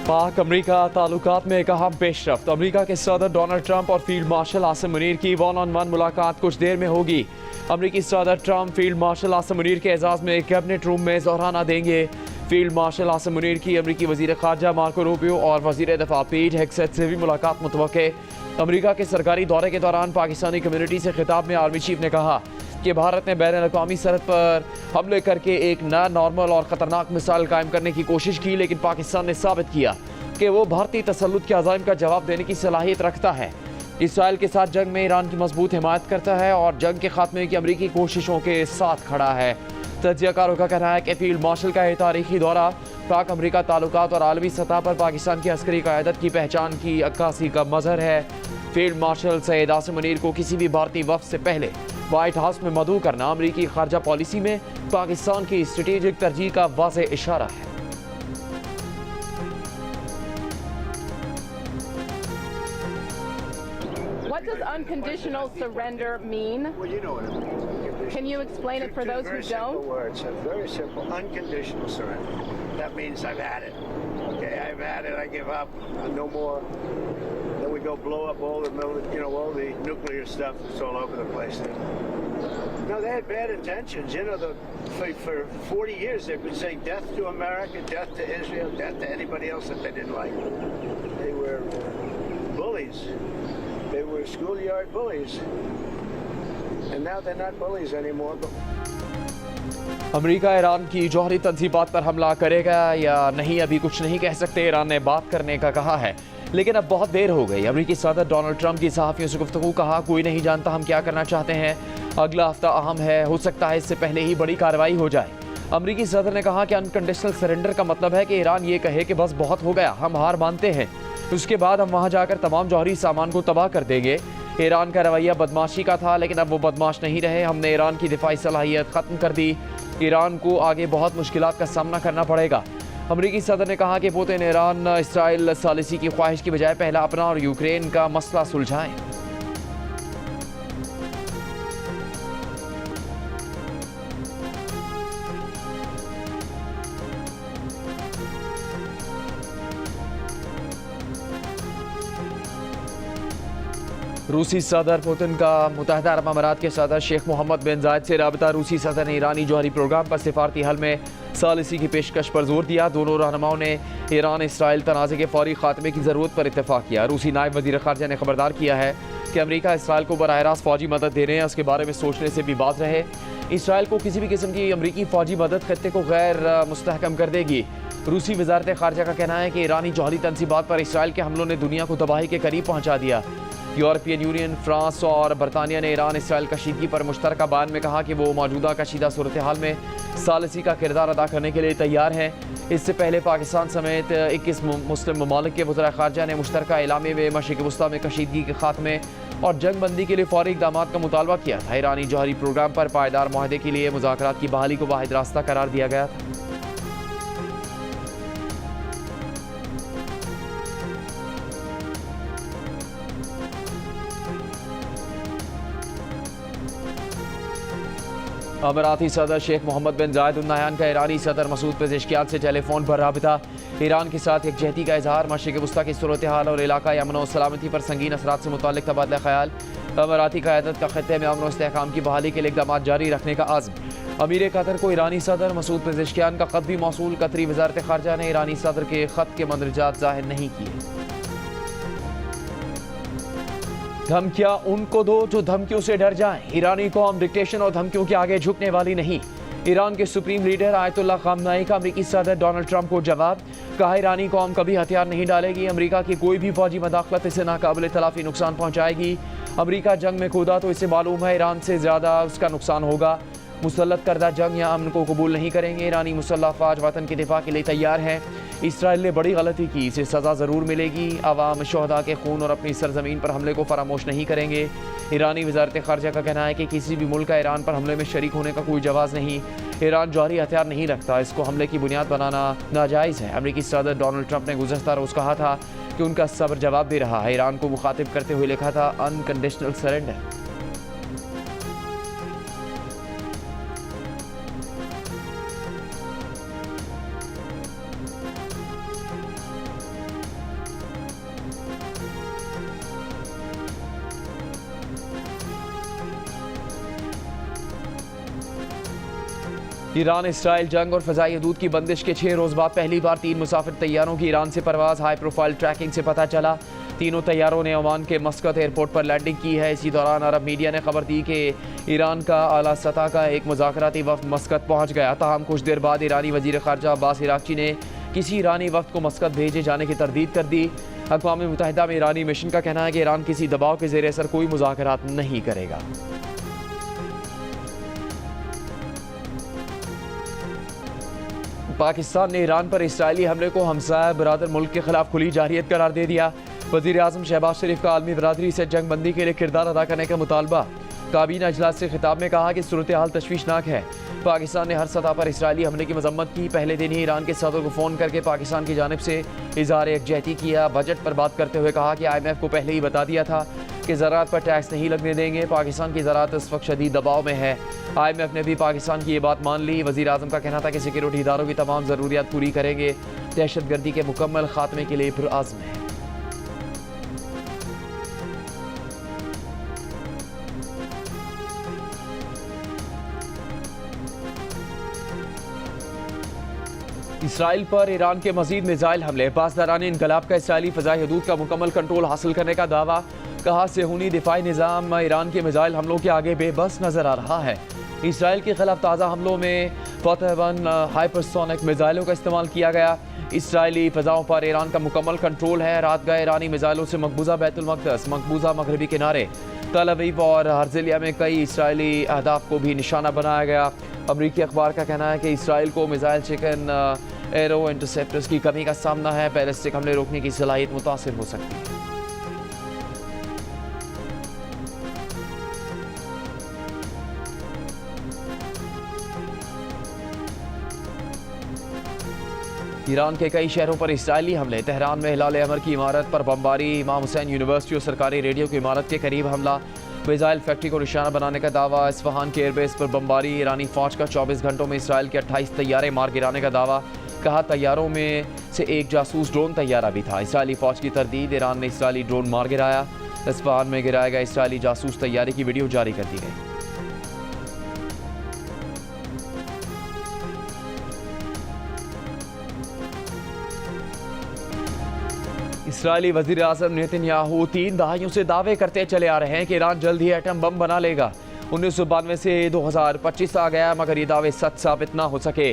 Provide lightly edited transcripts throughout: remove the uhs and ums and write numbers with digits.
पाक अमरीका ताल्लुकात में एक अहम पेशरफ्त। अमरीका के सदर डोनाल्ड ट्रंप और फील्ड मार्शल आसिम मुनीर की वन-ऑन-वन मुलाकात कुछ देर में होगी। अमरीकी सदर Trump field marshal Asim Munir के एजाज़ में कैबिनेट रूम में ज़ोहराना देंगे। फील्ड मार्शल आसिम मुनीर की अमरीकी वज़ीर ख़ारजा मार्को रूबियो और वज़ीर दफ़ा पीट हेग्सेथ से भी मुलाकात मुतवक्के। अमरीका के सरकारी दौरे के दौरान पाकिस्तानी कम्युनिटी से खिताब में आर्मी चीफ ने कहा कि भारत ने बैन-अल-अक़वामी सरहद पर हमले करके एक नया नॉर्मल और ख़तरनाक मिसाल कायम करने की कोशिश की, लेकिन पाकिस्तान ने साबित किया कि वो भारतीय तसल्लुत के अज़ाइम का जवाब देने की सलाहियत रखता है। इसराइल के साथ जंग में ईरान की मजबूत हिमायत करता है और जंग के खात्मे की अमरीकी कोशिशों के साथ खड़ा है। तज्ज़ियाकारों का कहना है कि फील्ड मार्शल का यह तारीखी दौरा पाक अमरीका ताल्लुकात और आलमी सतह पर पाकिस्तान की अस्करी क़यादत की पहचान की अक्कासी का मज़हर है। फील्ड मार्शल सैयद आसिम मुनीर को किसी भी भारतीय वफ़द से पहले व्हाइट हाउस में मदऊ करना अमरीकी खारजा पॉलिसी में पाकिस्तान की स्ट्रेटेजिक तरजीह का वाज़ेह इशारा है। What does unconditional surrender mean? Well, you know what it means. Can you explain it for those who Very don't? simple words. Very simple. Unconditional surrender. That means I've had it. Okay, I've had it. I give up. No more. Then we go blow up all the all the nuclear stuff that's all over the place. No, they had bad intentions. For 40 years they've been saying death to America, death to Israel, death to anybody else that they didn't like. They were bullies. They were schoolyard bullies. And now they're not bullies anymore. America Iran की जौहरी तंजीबात पर हमला करेगा या नहीं अभी कुछ नहीं कह सकते। ईरान ने बात करने का कहा है, लेकिन अब बहुत देर हो गई। अमरीकी सदर डोनाल्ड ट्रंप की सहाफ़ियों से गुफ्तगू। कहा कोई नहीं जानता हम क्या करना चाहते हैं। अगला हफ्ता अहम है, हो सकता है इससे पहले ही बड़ी कार्रवाई हो जाए। अमरीकी सदर ने कहा कि अनकंडीशनल सरेंडर का मतलब है कि ईरान ये कहे कि बस बहुत हो गया, हम हार मानते हैं, उसके बाद हम वहाँ जाकर तमाम जौहरी सामान को तबाह कर देंगे। ईरान का रवैया बदमाशी का था, लेकिन अब वो बदमाश नहीं रहे। हमने ईरान की दिफाई सलाहियत ख़त्म कर दी। ईरान को आगे बहुत मुश्किलात का सामना करना पड़ेगा। अमरीकी सदर ने कहा कि पुतिन ईरान इसराइल सालिसी की ख्वाहिश की बजाय पहला अपना और यूक्रेन का मसला सुलझाएं। रूसी सदर पुतिन का मुत्तहिदा अरब अमारात के सदर शेख मोहम्मद बिन जायद से रबता। रूसी सदर ने ईरानी जौहरी प्रोग्राम पर सिफारती हल में सालिसी की पेशकश पर जोर दिया। दोनों रहनुमाओं ने ईरान इसराइल तनाज़े के फौरी खात्मे की ज़रूरत पर इत्तेफाक किया। रूसी नायब वज़ीर ख़ारजा ने खबरदार किया है कि अमरीका इसराइल को बराह रास्त फ़ौजी मदद दे रहे हैं, उसके बारे में सोचने से भी बात रहे। इसराइल को किसी भी किस्म की अमरीकी फ़ौजी मदद खत्ते को गैर मुस्तहकम कर देगी। रूसी वज़ारत ख़ारजा का कहना है कि ईरानी जौहरी तंसीबात पर इसराइल के हमलों ने दुनिया को तबाही के करीब पहुँचा दिया। यूरोपियन यूनियन, फ्रांस और बरतानिया ने ईरान इसराइल कशीदगी पर मुश्तरका बयान में कहा कि वो मौजूदा कशीदा सूरत हाल में सालिसी का किरदार अदा करने के लिए तैयार हैं। इससे पहले पाकिस्तान समेत 21 मुस्लिम ममालिक के वज़ीर ख़ारजा ने मुश्तरका इलामे में मशरिक़ वस्ता में कशीदगी के खात्मे और जंग बंदी के लिए फौरी इक़दाम का मुतालबा किया था। ईरानी जौहरी प्रोग्राम पर पायदार मुआहदे के लिए मुज़ाकरात की बहाली को वाहिद रास्ता करार दिया गया था। अमराती सदर शेख मोहम्मद बिन जायद अल नहयान का ईरानी सदर मसूद पेज़ेशकियान से टेलीफोन पर राबिता। ईरान के साथ यकजहती का इजहार, मशरिक़ वस्ता की सूरत हाल और इलाका अमन और सलामती पर संगीन असरात से मुताल्लिक़ तबादला ख्याल। अमराती क़यादत का ख़त्ते में अमन और इस्तेहकाम की बहाली के लिए इक़दाम जारी रखने का आज़्म। अमीर कतर को ईरानी सदर मसूद पेज़ेशकियान का ख़त भी मौसूल। कतरी वज़ारत ख़ारजा ने ईरानी सदर के ख़त के मंदरजात ज़ाहिर नहीं किए। धमकियां उनको दो जो धमकियों से डर जाएं। ईरानी कौम डिक्टेशन और धमकियों के आगे झुकने वाली नहीं। ईरान के सुप्रीम लीडर आयतुल्लाह ख़ामनेई का अमरीकी सदर डोनाल्ड ट्रंप को जवाब। कहा ईरानी कौम कभी हथियार नहीं डालेगी। अमरीका की कोई भी फौजी मदाखलत इसे नाकाबिल तलाफी नुकसान पहुँचाएगी। अमरीका जंग में कूदा तो इसे मालूम है ईरान से ज़्यादा उसका नुकसान होगा। मुसल्लत करदा जंग या अमन को कबूल नहीं करेंगे। ईरानी मुसल्लह अफ़वाज वतन के दिफा के लिए तैयार हैं। इसराइल ने बड़ी गलती की, इसे सज़ा ज़रूर मिलेगी। अवाम शहदा के खून और अपनी सरजमीन पर हमले को फरामोश नहीं करेंगे। ईरानी वज़ारत ख़ारजा का कहना है कि किसी भी मुल्क का ईरान पर हमले में शरीक होने का कोई जवाज़ नहीं। ईरान जौहरी हथियार नहीं रखता, इसको हमले की बुनियाद बनाना नाजायज़ है। अमरीकी सदर डोनाल्ड ट्रंप ने गुज़श्ता रोज़ कहा था कि उनका सब्र जवाब दे रहा है। ईरान को मुखातिब करते हुए लिखा था अनकंडीशनल सरेंडर। ईरान इसराइल जंग और फ़ज़ाई हदूद की बंदिश के 6 रोज़ बाद पहली बार 3 मुसाफिर तैयारों की ईरान से परवाज़। हाई प्रोफाइल ट्रैकिंग से पता चला तीनों तैयारों ने ओमान के मस्कत एयरपोर्ट पर लैंडिंग की है। इसी दौरान अरब मीडिया ने खबर दी कि ईरान का आला सतह का एक मुज़ाकराती वफ़द मस्कत पहुँच गया। ताहम कुछ देर बाद ईरानी वज़ीर ख़ारजा अब्बास इराक़ची ने किसी ईरानी वफ़द को मस्कत भेजे जाने की तरदीद कर दी। अक़वाम मुत्तहिदा में ईरानी मिशन का कहना है कि ईरान किसी दबाव के ज़ेर असर कोई मुज़ाकरात नहीं करेगा। पाकिस्तान ने ईरान पर इसराइली हमले को हमसाया बरादर मुल्क के खिलाफ खुली जारहियत करार दे दिया। वज़ीर आज़म शहबाज शरीफ का आलमी बरादरी से जंग बंदी के लिए किरदार अदा करने का मुतालबा। काबीना इजलास से खिताब में कहा कि सूरत हाल तशवीशनाक है। पाकिस्तान ने हर सतह पर इसराइली हमले की मजम्मत की। पहले दिन ही ईरान के सदर को फ़ोन करके पाकिस्तान की जानिब से इज़हार यकजहती किया। बजट पर बात करते हुए कहा कि IMF को पहले ही बता दिया था कि ज़राअत पर टैक्स नहीं लगने देंगे। पाकिस्तान की ज़राअत इस वक्त शदीद दबाव में है। IMF ने भी पाकिस्तान की ये बात मान ली। वज़ीर आज़म का कहना था कि सिक्योरिटी इदारों की तमाम ज़रूरियात पूरी करेंगे। दहशतगर्दी के मुकम्मल खात्मे के लिए पुरअज़्म है। इसराइल पर ईरान के मजीद मिसाइल हमले। पासदारान इनकलाब का इसराइली फ़ज़ाई हदूद का मुकम्मल कंट्रोल हासिल करने का दावा। कहा सेहूनी दिफाई निज़ाम ईरान के मिसाइल हमलों के आगे बेबस नजर आ रहा है। इसराइल के खिलाफ ताज़ा हमलों में फतह-1 हाइपरसोनिक मिसाइलों का इस्तेमाल किया गया। इसराइली फ़ज़ाओं पर ईरान का मुकम्मल कंट्रोल है। रात गए ईरानी मिसाइलों से मकबूजा बैतुल मक़दस, मकबूजा मगरबी किनारे, तल अवीव और हर्ज़लिया में कई इसराइली अहदाफ को भी निशाना बनाया गया। अमरीकी अखबार का कहना है कि इसराइल को मिसाइल चिकन एरो इंटरसेप्टर्स की कमी का सामना है। बैलिस्टिक हमले रोकने की सलाहियत मुतासिर हो सकती है। ईरान के कई शहरों पर इसराइली हमले। तेहरान में हिलाल अमर की इमारत पर बमबारी। इमाम हुसैन यूनिवर्सिटी और सरकारी रेडियो की इमारत के करीब हमला। मिसाइल फैक्ट्री को निशाना बनाने का दावा। इस्फहान के एयरबेस पर बमबारी। ईरानी फौज का 24 घंटों में इसराइल के 28 तैयारे मार गिराने का दावा। कहा तैयारों में से एक जासूस ड्रोन तैयारा भी था। इसराइली फौज की तरदीद। ईरान ने इसराइली ड्रोन मार गिराया। इस्फहान में गिराया गया इसराइली जासूस तैयारे की वीडियो जारी कर दी गई। इसराइली वज़ीर आज़म नेतन्याहू 3 दहाइयों से दावे करते चले आ रहे हैं कि ईरान जल्द ही एटम बम बना लेगा। 1992 से 2025 आ गया मगर ये दावे सच साबित ना हो सके।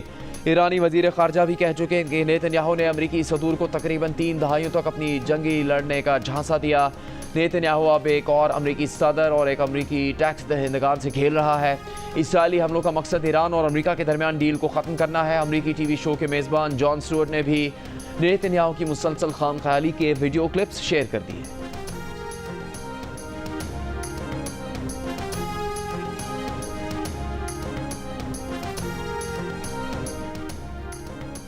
ईरानी वज़ीर ख़ारजा भी कह चुके हैं कि नेतन्याहू ने अमरीकी सदूर को तकरीबन 3 दहाइयों तक अपनी जंगी लड़ने का झांसा दिया। नेतन्याहू अब एक और अमरीकी सदर और एक अमरीकी टैक्स दहिंदगान से खेल रहा है। इसराइली हमलों का मकसद ईरान और अमरीका के दरमियान डील को ख़त्म करना है। अमरीकी TV शो के मेज़बान जॉन स्टुअर्ट ने भी नेतन्याहू की मुसलसल खामख्याली के वीडियो क्लिप्स शेयर कर दिए।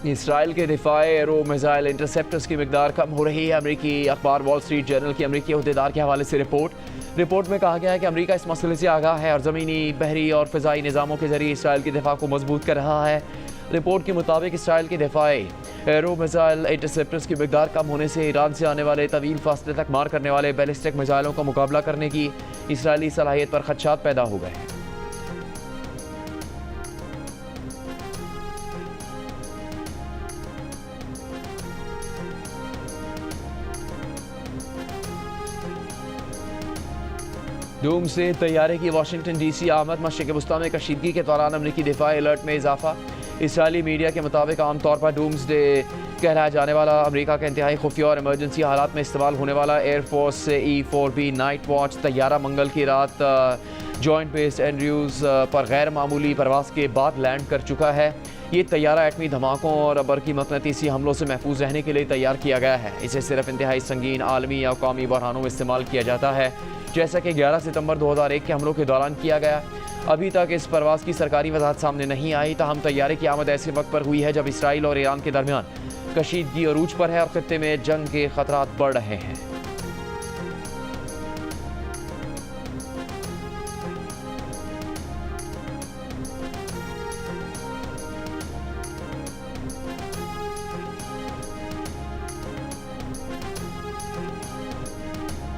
इसराइल के दिफाई एरो मिसाइल इंटरसेप्टर्स की मिकदार कम हो रही है। अमरीकी अखबार वॉल स्ट्रीट जर्नल की अमरीकी अहदेदार के हवाले से रिपोर्ट में कहा गया है कि अमरीका इस मसले से आगाह है और ज़मीनी, बहरी और फ़िज़ाई निज़ामों के जरिए इसराइल के दिफा को मजबूत कर रहा है। रिपोर्ट के मुताबिक इसराइल के दिफाई एरो मिसाइल इंटरसेप्टर्स की मिकदार कम होने से ईरान से आने वाले तवील फासले तक मार करने वाले बैलिस्टिक मिसाइलों का मुकाबला करने की इसराइली सलाहियत पर खदशात पैदा हो गए हैं। डूम से तैयारे की वाशिंगटन DC आमद। मशरिक़ वस्ता में कशीदगी के दौरान अमरीकी दिफाई अलर्ट में इजाफा। इसराइली मीडिया के मुताबिक आमतौर पर डूम्सडे कहलाया जाने वाला अमरीका के इंतहाई खुफिया और इमरजेंसी हालात में इस्तेमाल होने वाला एयरफोर्स से E-4B नाइट वॉच तैयारा मंगल की रात जॉइंट बेस एंड्रयूज़ पर गैर मामूली परवास के बाद लैंड कर चुका है। ये तैयारा एटमी धमाकों और बरकी मकनातीसी हमलों से महफूज रहने के लिए तैयार किया गया है। इसे सिर्फ इंतहाई संगीन आलमी या कौमी बहरानों में इस्तेमाल किया जाता है, जैसा कि 11 सितंबर 2001 के हमलों के दौरान किया गया। अभी तक इस परवास की सरकारी वजाहत सामने नहीं आई। ताहम तैयारे की आमद ऐसे वक्त पर हुई है जब इसराइल और ईरान के दरमियान कशीदगी अरूज पर है और खित्ते में जंग के खतरात बढ़ रहे हैं।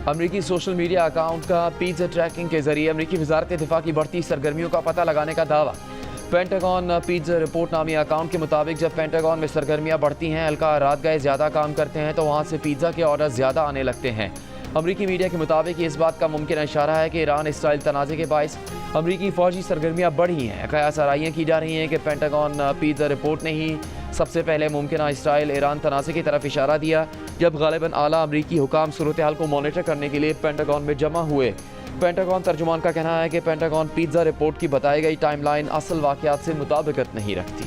अमरीकी सोशल मीडिया अकाउंट का पीछे ट्रैकिंग के जरिए अमरीकी वजारत दिफा की बढ़ती सरगर्मियों का पता लगाने का दावा। पेंटागन पिज़्ज़ा रिपोर्ट नामी अकाउंट के मुताबिक जब पेंटागन में सरगर्मियां बढ़ती हैं, एहलकार रात गए ज़्यादा काम करते हैं तो वहाँ से पिज़्ज़ा के ऑर्डर ज़्यादा आने लगते हैं। अमरीकी मीडिया के मुताबिक इस बात का मुमकिन इशारा है कि ईरान इसराइल तनाज़े के बायस अमरीकी फ़ौजी सरगर्मियाँ बढ़ी हैं। कयास आराइयाँ की जा रही हैं कि पेंटागन पिज़्ज़ा रिपोर्ट ने ही सबसे पहले मुमकिन इसराइल ईरान तनाज़े की तरफ इशारा दिया, जब ग़ालिबन आला अमरीकी हुकाम सूरत हाल को मॉनिटर करने के लिए पेंटागन में जमा हुए। पेंटागन तर्जुमान का कहना है कि पेंटागन पिज़्ज़ा रिपोर्ट की बताई गई टाइमलाइन असल वाक़यात से मुताबिकत नहीं रखती।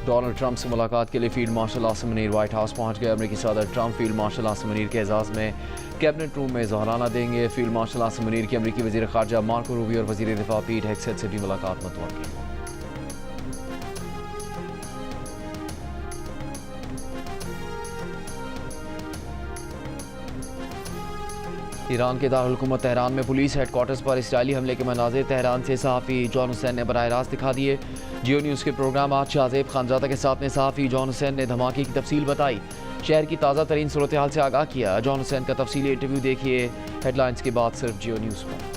डोनाल्ड ट्रंप से मुलाकात के लिए field marshal Asim Munir white house पहुंच गए। अमेरिकी सदर Trump field marshal Asim Munir के एजाज़ में कैबिनेट रूम में ज़हराना देंगे। फील्ड मार्शल आसिम मुनीर की अमेरिकी वज़ीर ख़ारजा मार्को रूबियो और वज़ीर दिफ़ा पीट हेगसेथ से भी मुलाकात मुतवक्किल। ईरान के दारुल-हुकूमत तेहरान में पुलिस हेडक्वार्टर्स पर इसराइली हमले के मनाज़िर तेहरान से सहाफ़ी जॉन हुसैन ने बराह रास्त दिखा दिए। जियो न्यूज़ के प्रोग्राम आज शाहज़ेब खानज़ादा के साथ में सहाफ़ी जॉन हुसैन ने धमाके की तफसील बताई, शहर की ताज़ा तरीन सूरत हाल से आगाह किया। जॉन हुसैन का तफसीली इंटरव्यू देखिए हेडलाइंस के बाद सिर्फ जियो न्यूज़ पर।